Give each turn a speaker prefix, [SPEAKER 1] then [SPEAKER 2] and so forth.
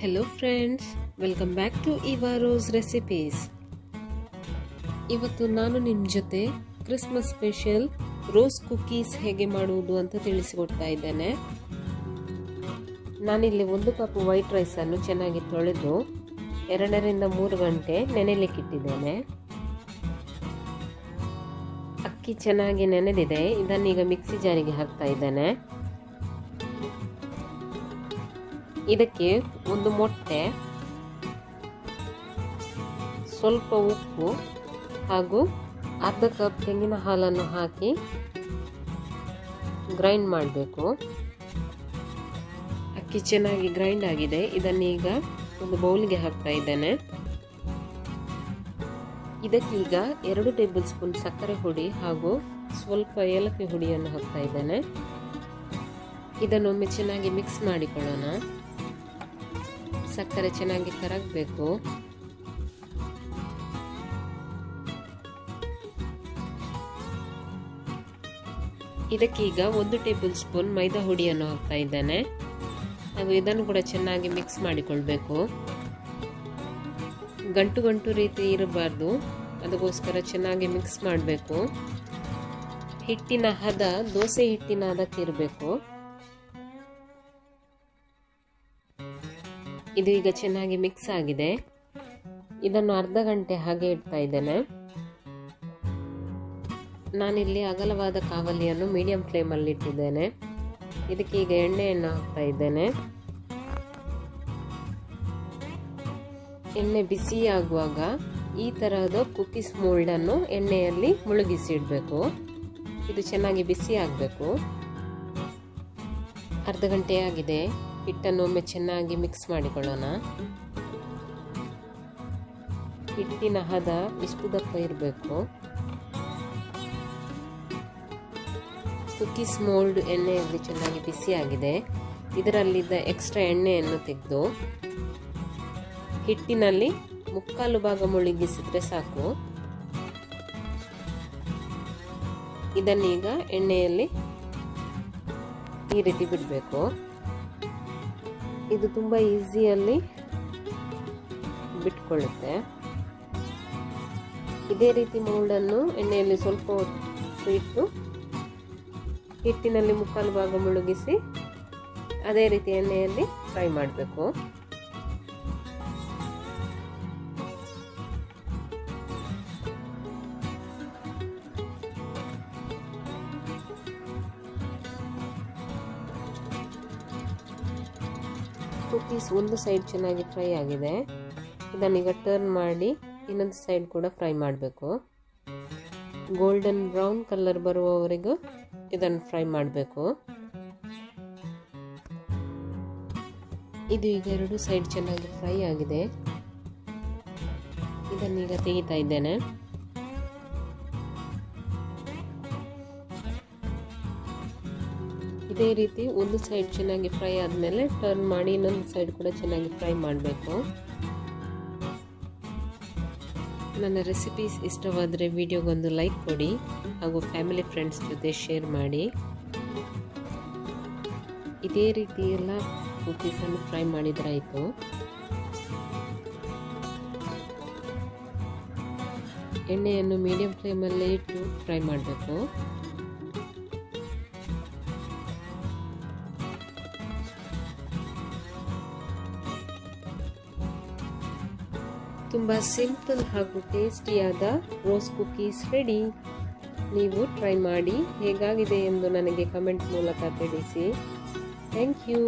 [SPEAKER 1] Hello friends, welcome back to Evaroserecipes. ಇವತ್ತು ನಾನು ನಿಮ್ಮ ಜೊತೆ ಕ್ರಿಸ್ಮಸ್ ಸ್ಪೆಷಲ್ ರೋಸ್ ಕುಕೀಸ್ ಹೇಗೆ ಮಾಡುವುದು ಅಂತ ತಿಳಿಸಿಕೊಡ್ತಾ ಇದ್ದೇನೆ. ನಾನಿಲ್ಲಿ 1 ಕಪ್ ವೈಟ್ ರೈಸ್ ಅನ್ನು ಚೆನ್ನಾಗಿ ತೊಳೆದು 2 ರಿಂದ 3 ಗಂಟೆ ನೆನೆಯಲಿಕ್ಕೆ ಇಟ್ಟಿದ್ದೇನೆ. ಅಕ್ಕಿ ಚೆನ್ನಾಗಿ ನೆನೆದಿದೆ. ಇದನ್ನೀಗ ಮಿಕ್ಸಿ ಜಾರಿಗೆ ಹಾಕ್ತಾ ಇದ್ದೇನೆ. ಇದಕ್ಕೆ 1 ಮೊಟ್ಟೆ, ಸ್ವಲ್ಪ ಉಪ್ಪು ಹಾಗೂ ಅರ್ಧ ಕಪ್ ತೆಂಗಿನ ಹಾಲನ್ನು ಹಾಕಿ ಗ್ರೈಂಡ್ ಮಾಡಬೇಕು. ಅಕ್ಕಿ ಚೆನ್ನಾಗಿ ಗ್ರೈಂಡ್ ಆಗಿದೆ. ಇದನ್ನೀಗ ಒಂದು ಬೌಲ್ಗೆ ಹಾಕ್ತಾ ಇದ್ದೇನೆ. ಇದಕ್ಕೀಗ 2 ಟೇಬಲ್ ಸ್ಪೂನ್ ಸಕ್ಕರೆ ಹುಡಿ ಹಾಗೂ ಸ್ವಲ್ಪ ಏಲಕ್ಕಿ ಹುಡಿಯನ್ನು ಹಾಕ್ತಾ ಇದ್ದೇನೆ. ಇದನ್ನೊಮ್ಮೆ ಚೆನ್ನಾಗಿ ಮಿಕ್ಸ್ ಮಾಡಿಕೊಳ್ಳೋಣ. ಸಕ್ಕರೆ ಚೆನ್ನಾಗಿ ಕರಗಬೇಕು. ಇದಕ್ಕೀಗ 1 ಟೇಬಲ್ ಸ್ಪೂನ್ ಮೈದಾ ಹುಡಿಯನ್ನು ಹಾಕ್ತಾ ಇದ್ದೇನೆ ಹಾಗೂ ಇದನ್ನು ಕೂಡ ಚೆನ್ನಾಗಿ ಮಿಕ್ಸ್ ಮಾಡಿಕೊಳ್ಬೇಕು. ಗಂಟು ಗಂಟು ರೀತಿ ಇರಬಾರ್ದು, ಅದಕ್ಕೋಸ್ಕರ ಚೆನ್ನಾಗಿ ಮಿಕ್ಸ್ ಮಾಡಬೇಕು. ಹಿಟ್ಟಿನ ಹದ ದೋಸೆ ಹಿಟ್ಟಿನ ಹದಕ್ಕೆ ಇರಬೇಕು. ಇದು ಈಗ ಚೆನ್ನಾಗಿ ಮಿಕ್ಸ್ ಆಗಿದೆ. ಇದನ್ನು ಅರ್ಧ ಗಂಟೆ ಹಾಗೆ ಇಡ್ತಾ ಇದ್ದೇನೆ. ನಾನಿಲ್ಲಿ ಅಗಲವಾದ ಕಾವಲಿಯನ್ನು ಮೀಡಿಯಂ ಫ್ಲೇಮಲ್ಲಿ ಇಟ್ಟಿದ್ದೇನೆ. ಇದಕ್ಕೆ ಈಗ ಎಣ್ಣೆಯನ್ನು ಹಾಕ್ತಾ ಇದ್ದೇನೆ. ಎಣ್ಣೆ ಬಿಸಿಯಾಗುವಾಗ ಈ ತರಹದ ಕುಕೀಸ್ ಮೋಲ್ಡ್ ಅನ್ನು ಎಣ್ಣೆಯಲ್ಲಿ ಮುಳುಗಿಸಿ ಇಡಬೇಕು. ಇದು ಚೆನ್ನಾಗಿ ಬಿಸಿ ಆಗಬೇಕು. ಅರ್ಧ ಗಂಟೆ ಆಗಿದೆ. ಹಿಟ್ಟನ್ನು ಒಮ್ಮೆ ಚೆನ್ನಾಗಿ ಮಿಕ್ಸ್ ಮಾಡಿಕೊಳ್ಳೋಣ. ಹಿಟ್ಟಿನ ಹದ ಇಷ್ಟು ದಪ್ಪ ಇರಬೇಕು. ಕುಕೀಸ್ ಮೋಲ್ಡ್ ಎಣ್ಣೆಯಲ್ಲಿ ಚೆನ್ನಾಗಿ ಬಿಸಿಯಾಗಿದೆ. ಇದರಲ್ಲಿದ್ದ ಎಕ್ಸ್ಟ್ರಾ ಎಣ್ಣೆಯನ್ನು ತೆಗೆದು ಹಿಟ್ಟಿನಲ್ಲಿ 3/4 ಭಾಗ ಮುಳುಗಿಸಿದ್ರೆ ಸಾಕು. ಇದನ್ನೀಗ ಎಣ್ಣೆಯಲ್ಲಿ ಈ ರೀತಿ ಬಿಡಬೇಕು. ಇದು ತುಂಬ ಈಸಿಯಲ್ಲಿ ಬಿಟ್ಕೊಳ್ಳುತ್ತೆ. ಇದೇ ರೀತಿ ಮೋಲ್ಡನ್ನು ಎಣ್ಣೆಯಲ್ಲಿ ಸ್ವಲ್ಪ ಹೊತ್ತು ಇಟ್ಟು ಹಿಟ್ಟಿನಲ್ಲಿ 3/4 ಭಾಗ ಮುಳುಗಿಸಿ ಅದೇ ರೀತಿ ಎಣ್ಣೆಯಲ್ಲಿ ಫ್ರೈ ಮಾಡಬೇಕು. ಕುಕೀಸ್ ಒಂದು ಸೈಡ್ ಚೆನ್ನಾಗಿ ಫ್ರೈ ಆಗಿದೆ. ಇದನ್ನೀಗ ಟರ್ನ್ ಮಾಡಿ ಇನ್ನೊಂದು ಸೈಡ್ ಕೂಡ ಫ್ರೈ ಮಾಡಬೇಕು. ಗೋಲ್ಡನ್ ಬ್ರೌನ್ ಕಲರ್ ಬರುವವರೆಗೂ ಇದನ್ನು ಫ್ರೈ ಮಾಡಬೇಕು. ಇದು ಈಗ 2 ಸೈಡ್ ಚೆನ್ನಾಗಿ ಫ್ರೈ ಆಗಿದೆ. ಇದನ್ನೀಗ ತೆಗಿತಾ ಇದ್ದೇನೆ. ಇದೇ ರೀತಿ ಒಂದು ಸೈಡ್ ಚೆನ್ನಾಗಿ ಫ್ರೈ ಆದಮೇಲೆ ಟರ್ನ್ ಮಾಡಿ ಇನ್ನೊಂದು ಸೈಡ್ ಕೂಡ ಚೆನ್ನಾಗಿ ಫ್ರೈ ಮಾಡಬೇಕು. ನನ್ನ ರೆಸಿಪೀಸ್ ಇಷ್ಟವಾದರೆ ವಿಡಿಯೋಗೊಂದು ಲೈಕ್ ಕೊಡಿ ಹಾಗೂ ಫ್ಯಾಮಿಲಿ ಫ್ರೆಂಡ್ಸ್ ಜೊತೆ ಶೇರ್ ಮಾಡಿ. ಇದೇ ರೀತಿ ಎಲ್ಲ ಕುಕೀಸನ್ನು ಫ್ರೈ ಮಾಡಿದ್ರಾಯಿತು. ಎಣ್ಣೆಯನ್ನು ಮೀಡಿಯಂ ಫ್ಲೇಮಲ್ಲೇ ಇಟ್ಟು ಫ್ರೈ ಮಾಡಬೇಕು. ತುಂಬ ಸಿಂಪಲ್ ಹಾಗೂ ಟೇಸ್ಟಿಯಾದ ರೋಸ್ ಕುಕೀಸ್ ರೆಡಿ. ನೀವು ಟ್ರೈ ಮಾಡಿ ಹೇಗಾಗಿದೆ ಎಂದು ನನಗೆ ಕಮೆಂಟ್ ಮೂಲಕ ತಿಳಿಸಿ. Thank you.